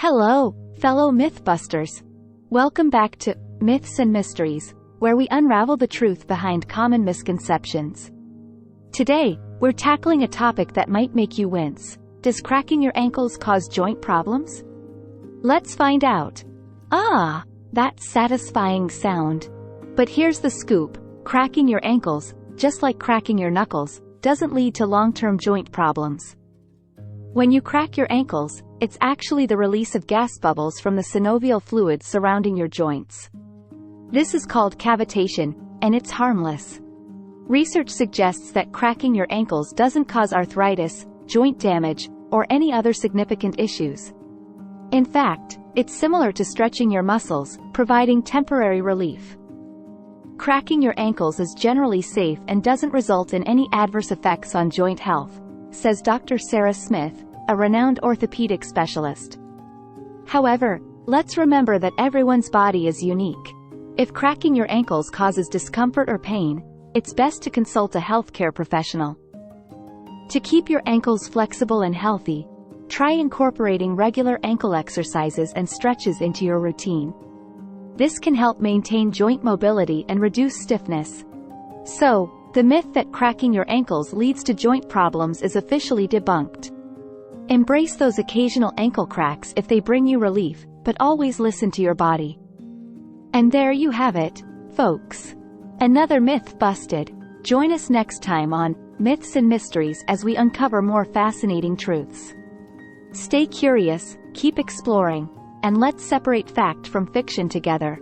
Hello, fellow Mythbusters. Welcome back to Myths and Mysteries, where we unravel the truth behind common misconceptions. Today, we're tackling a topic that might make you wince. Does cracking your ankles cause joint problems? Let's find out. Ah, that satisfying sound. But here's the scoop. Cracking your ankles, just like cracking your knuckles, doesn't lead to long-term joint problems. When you crack your ankles, it's actually the release of gas bubbles from the synovial fluid surrounding your joints. This is called cavitation, and it's harmless. Research suggests that cracking your ankles doesn't cause arthritis, joint damage, or any other significant issues. In fact, it's similar to stretching your muscles, providing temporary relief. Cracking your ankles is generally safe and doesn't result in any adverse effects on joint health, says Dr. Sarah Smith, a renowned orthopedic specialist. However, let's remember that everyone's body is unique. If cracking your ankles causes discomfort or pain, it's best to consult a healthcare professional. To keep your ankles flexible and healthy, try incorporating regular ankle exercises and stretches into your routine. This can help maintain joint mobility and reduce stiffness. So, the myth that cracking your ankles leads to joint problems is officially debunked. Embrace those occasional ankle cracks if they bring you relief, but always listen to your body. And there you have it, folks. Another myth busted. Join us next time on Myths and Mysteries as we uncover more fascinating truths. Stay curious, keep exploring, and let's separate fact from fiction together.